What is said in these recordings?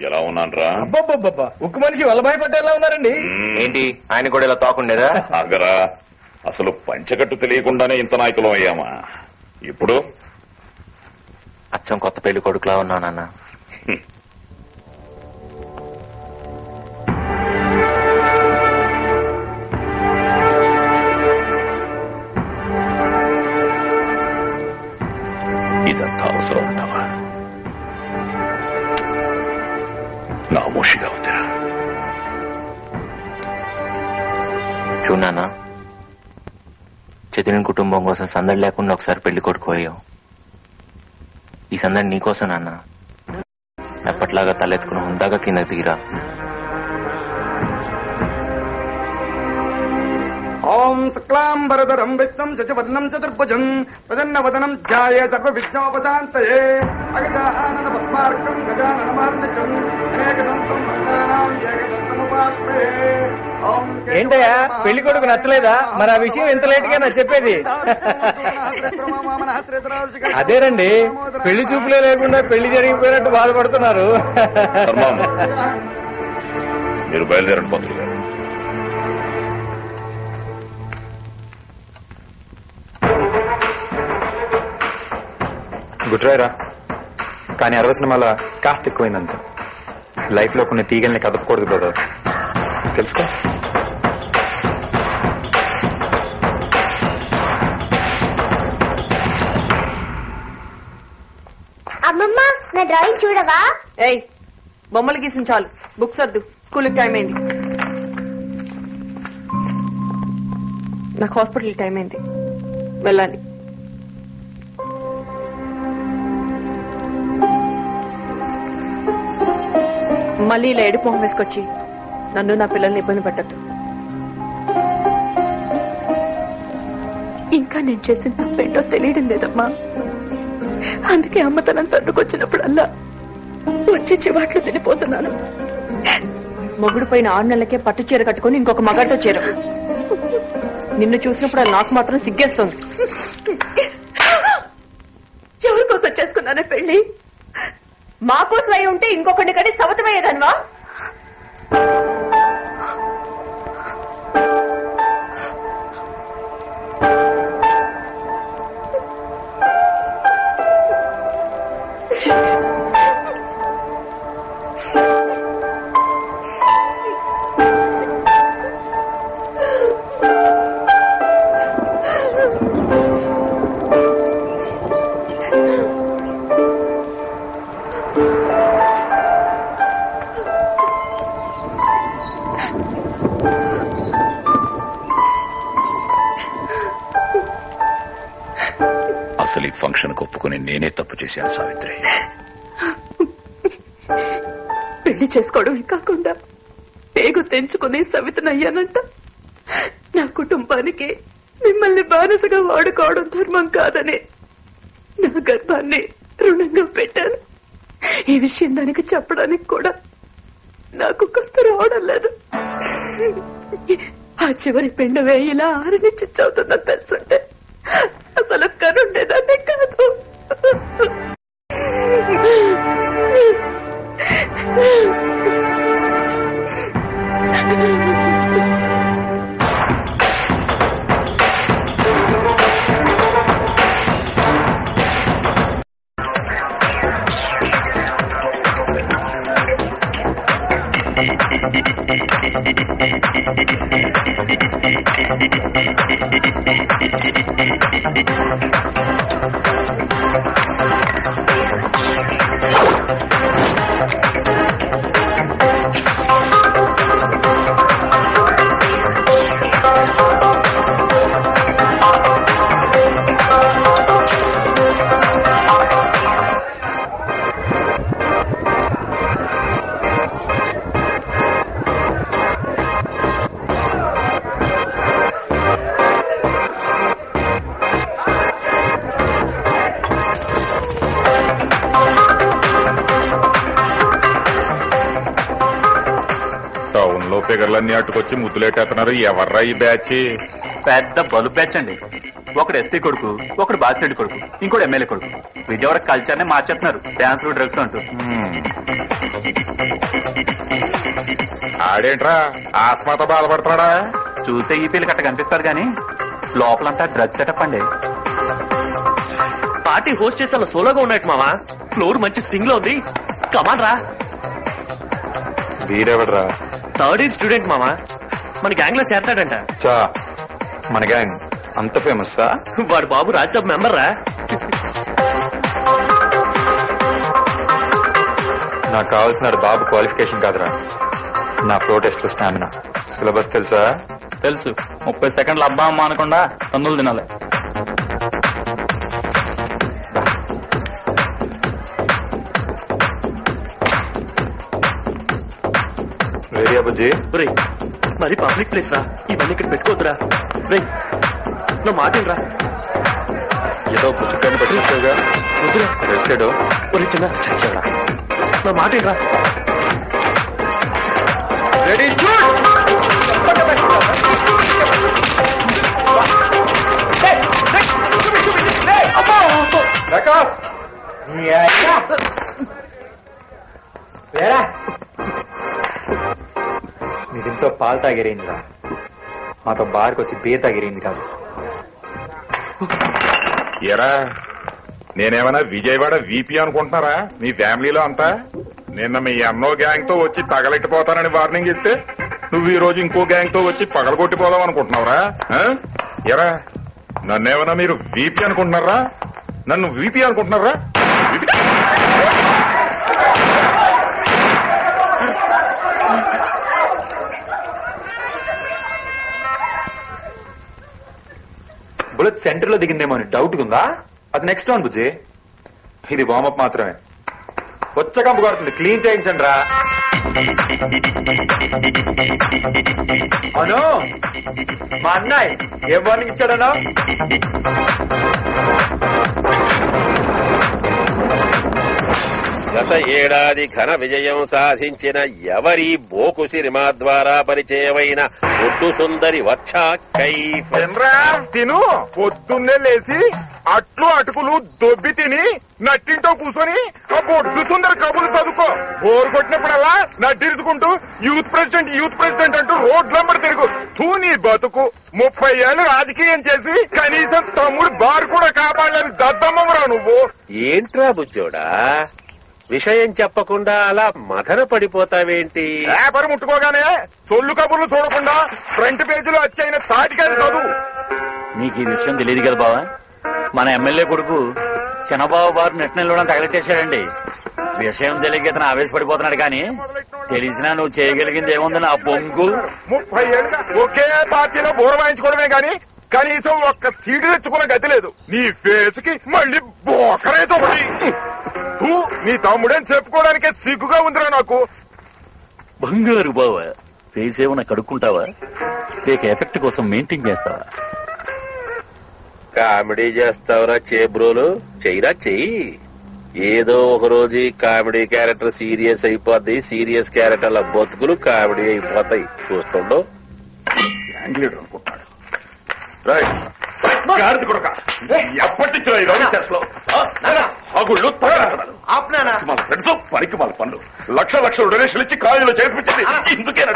ఎలా ఉన్నాను రా? అబ్బబ్బబ్బా, ఒక్క మనిషి వల్లభాయ్ పటేల్లా ఉన్నారండి. ఏంటి ఆయన కూడా ఇలా తాకుండేదా? ఆగరా, అసలు పంచకట్టు తెలియకుండానే ఇంత నాయకులం అయ్యామా? ఇప్పుడు అచ్చం కొత్త పెళ్లి కొడుకులా ఉన్నా నాన్న. ఇదంతా అవసరం అంటావా? నామోషిగా ఉందిరా. చూడానా, చతిని కుటుంబం కోసం సందడి లేకుండా ఒకసారి పెళ్లి కొడుకు అయ్యావు. ఈ సందడి నీకోసం నాన్న. ఎప్పట్లాగా తలెత్తుకుని హుందాగా కిందకి దిగిరా. ఓం శుక్లాంబరధరం విష్ణుం శశివర్ణం చతుర్భుజం ప్రసన్నవదనం ధ్యాయే సర్వవిఘ్నోపశాంతయే అగజానన పద్మార్కం గజాననమహర్నిశం అనేకదంతం భక్తానాం ఏకదంతముపాస్మహే. ఏంటయ్యా, పెళ్లి కొడుకు నచ్చలేదా? మరి ఆ విషయం ఎంత లేట్ గా నాకు చెప్పేది. అదేనండి, పెళ్లి చూపులే లేకుండా పెళ్లి జరిగిపోయినట్టు బాధపడుతున్నారు. మీరు బయలుదేరండి పంతులు గారు. గుట్రాయరా, కానీ 60 సినిమాల కాస్త ఎక్కువైందంత. లైఫ్ లో కొన్ని తీగల్ని కదపకూడదు బ్రదర్, తెలుసుకో. అమ్మమ్మ, నా డ్రాయింగ్ చూడవా? ఏయ్, బొమ్మలు గీసిన చాలు, బుక్స్ వద్దు, స్కూల్కి టైం అయింది. నాకు హాస్పిటల్ టైం అయింది, వెళ్ళాలి. మళ్ళీ ఇలా ఏడుపు మొహం వేసుకొచ్చి నన్ను నా పిల్లల్ని ఇబ్బంది పెట్టద్దు. ఇంకా నేను చేసిన తప్పేంటో తెలియడం లేదమ్మా. అందుకే అమ్మతనం తన్నుకొచ్చినప్పుడల్లా వచ్చి చివాట్లు తినిపోతున్నాను. మొగుడు పైన 6 నెలలకే పట్టు చీర కట్టుకుని ఇంకొక మగాడితో చేరు. నిన్ను చూసినప్పుడు అది నాకు మాత్రం సిగ్గేస్తుంది. ఎవరి కోసం చేసుకున్నానే పెళ్లి? మా కోసం అయి ఉంటే ఇంకొకటి కంటే సవతమయ్యేదన్వా? అసలు ఈ ఫంక్షన్ ఒప్పుకుని నేనే తప్పు చేశాను సావిత్రి. పెళ్లి చేసుకోవడమే కాకుండా పేగు తెంచుకుని సవితనయ్యానంట. నా కుటుంబానికి మిమ్మల్ని బానిసగా వాడుకోవడం ధర్మం కాదని నా గర్భాన్ని రుణంగా పెట్టాను. ఈ విషయం దానికి చెప్పడానికి కూడా నాకు కొత్త రావడం లేదు. ఆ చివరి పిండవే ఇలా ఆరని చిచ్చవుతుందని తెలుసుంటే అసలు కనుండేదాన్ని కాదు. ఫిగర్లన్నీ అట్టుకొచ్చి ముద్దులేటేస్తున్నారు. ఎవర్రా ఈ బ్యాచ్? పెద్ద బలుపు బ్యాచ్ అండి. ఒకడు ఎస్పీ కొడుకు, ఒకడు బాసిరెడ్డి కొడుకు, ఇంకోటి ఎమ్మెల్యే కొడుకు. విజయవాడ కల్చర్ నే మార్చేస్తున్నారు, డాన్సులు డ్రగ్స్ అంటూ. ఆడేంట్రా ఆస్మాతో బాధపడుతున్నాడా? చూసే ఈ పిల్లలు కట్ట కనిపిస్తారు కానీ లోపలంతా డ్రగ్ సెటప్ అండి. పార్టీ హోస్ట్ చేసే సోలోగా ఉన్నట్టు మావా. ఫ్లోర్ మంచి స్వింగ్ లో ఉంది. కమాన్ రా. వీరెవడరా? థర్డ్ ఇయర్ స్టూడెంట్ మావా. మన గ్యాంగ్ లో చేరతాడంట. చా మన గ్యాంగ్ అంత ఫేమస్? వాడు బాబు రాజ్యసభ మెంబర్ రా. నాకు కావాల్సిన బాబు క్వాలిఫికేషన్ కాదురా, నా ఫ్లో టెస్ట్ లో స్టామినా. సిలబస్ తెలుసా? తెలుసు. 30 సెకండ్లు అబ్బా అమ్మ అనకుండా కందులు తినాలి. రెడీ అబ్బుజీ? రే మరి పబ్లిక్ ప్లేస్ రా, ఇవన్నీ ఇక్కడ పెట్టుకోవద్దురా. రే నా మాటేంరా. ఏదో పుచ్చుకొని పట్టించావుగా. రెస్టాడు చిన్న నా మాటేంరా. రెడీ? నీ దీంతో పాలు తాగిరేందిరా, మాతో బార్కి వచ్చి బీర్ తాగిరేంది కాదు. ఎరా నేనేమైనా విజయవాడ వీపీ అనుకుంటున్నారా మీ ఫ్యామిలీలో అంతా? నిన్న మీ అన్నో గ్యాంగ్ తో వచ్చి తగలెట్టిపోతానని వార్నింగ్ ఇస్తే నువ్వు ఈ రోజు ఇంకో గ్యాంగ్ తో వచ్చి పగలగొట్టిపోదాం అనుకుంటున్నావురా? ఎరా నన్నేమైనా మీరు వీపీ అనుకుంటున్నారా? నన్ను వీపీ అనుకుంటున్నారా? బుల్లెట్ సెంటర్ లో దిగిందేమో అని డౌట్ ఉందా? అది నెక్స్ట్ రౌండ్ బుజ్జి, ఇది వార్మప్ మాత్రమే. వచ్చ కంపు కొడుతుంది, క్లీన్ చేయించండి రా. అవును మా అన్నయ్య ఏం వార్నింగ్ ఇచ్చాడన్నా? గత ఏడాది ఘన విజయం సాధించిన ఎవరి బోకు సినిమా ద్వారా పరిచయమైన ఒడ్డు సుందరి వర్ష కైఫ్. తిను పొద్దున్నే లేచి అట్లు అటుకులు దొబ్బి తిని నట్టింటో కూర్చొని ఆ బొడ్డు సుందరి కబులు చదువుకో. బోరు కొట్టినప్పుడల్లా నడ్డిరుచుకుంటూ యూత్ ప్రెసిడెంట్ అంటూ రోడ్లంబడి తిరుగు. తూ నీ బతుకు 30 ఏళ్ళు రాజకీయం చేసి కనీసం తమ్ముడు బారు కూడా కాపాడలేని దద్దమ్మరా నువ్వు. ఏంట్రా బుజ్జోడా, విషయం చెప్పకుండా అలా మదన పడిపోతావేంటి? పేపర్ ముట్టుకోగానే సొల్లు కబుర్లు చూడకుండా ఫ్రంట్ పేజీలో వచ్చైన తాటికాయలు చదువు. నీకు ఈ విషయం తెలియదు కదా బావా, మన ఎమ్మెల్యే కొడుకు చిన్నబాబు బారు నెట్నెల్లో తగలెట్టేశాడండి. విషయం తెలియక ఇతను ఆవేశపడిపోతున్నాడు, కానీ తెలిసినా నువ్వు చేయగలిగింది ఏముంది నా బొంగు. 30 ఏళ్ళుగా ఒకే పార్టీలో బోర వాయించుకోవడమే గాని కనీసం ఒక్క సీటు తెచ్చుకున్న గతి లేదు. నీ ఫేస్ కి మళ్ళీ బోకరేసి ఒకటి. నీ తమ్ముడని చెప్పుకోవడానికే సిగ్గుగా ఉందిరా నాకు. బంగారు బావ, ఫేస్ ఏమన్నా కడుక్కుంటావా లేక ఎఫెక్ట్ కోసం మెయింటైన్ చేస్తావా? కామెడీ చేస్తావురా చేబ్రోలు, చెయ్యిరా చెయ్యి. ఏదో ఒక రోజు ఈ కామెడీ క్యారెక్టర్ సీరియస్ అయిపోద్ది, సీరియస్ క్యారెక్టర్ల బతుకులు కామెడీ అయిపోతాయి. చూస్తుండో అనుకుంటున్నాడు. ఎప్పటి నుంచో ఈ రోజు చేస్తలో అగుళ్ళు పనికి వాళ్ళ పనులు లక్షలు డొనేషన్ ఇచ్చి కాలేజీలో చేర్పించింది ఇందుకేనా?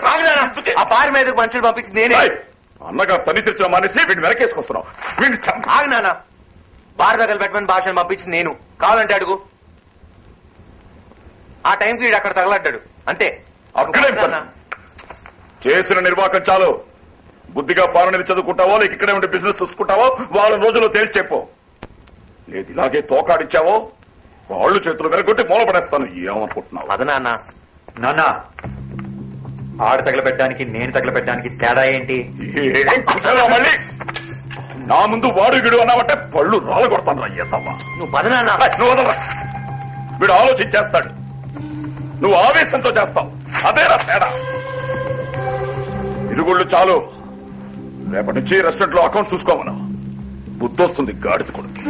ఆ బార్ మీదకి మనుషులు పంపించింది నేనే. అన్నగా తల్లి తెచ్చిన మానేసి వీడిని వెనకేసుకొస్తున్నావు. ఆగు నాన్న, బార్ దగ్గర పెట్టమని భాషను పంపించింది నేను. కావాలంటే అడుగు. ఆ టైంకి వీడు అక్కడ తగలడ్డాడు అంతే. అక్కడే చేసిన నిర్వాహకం చాలు. బుద్ధిగా ఫారెన్ వెళ్ళి చదువుకుంటావో లేక ఇక్కడే ఉండే బిజినెస్ చూసుకుంటావో వారం రోజుల్లో తేల్చి చెప్పు. లేదు ఇలాగే తోకాడిచ్చావో వాళ్ళు చేతులు వెరగొట్టి మూలపడేస్తాను. ఏమనుకుంటున్నావు? అద నాన్న. నాన్న, ఆడ తగలబెట్టడానికి నేను తగలబెట్టడానికి తేడా ఏంటి? మళ్ళీ నా ముందు వాడు గిడు అన్నావంటే పళ్ళు రాలగొడతాను రా. ఏతమ్మా నువ్వు పద నాన్న. నువ్వు వదలరా. వీడు ఆలోచించేస్తాడు, నువ్వు ఆవేశంతో చేస్తావు. అదేరా తేడా. ఇరుగుళ్ళు చాలు. రేపటి నుంచి రెస్టారెంట్ లో అకౌంట్ చూసుకోమను. బుద్ధొస్తుంది గాడిద కొడుకు.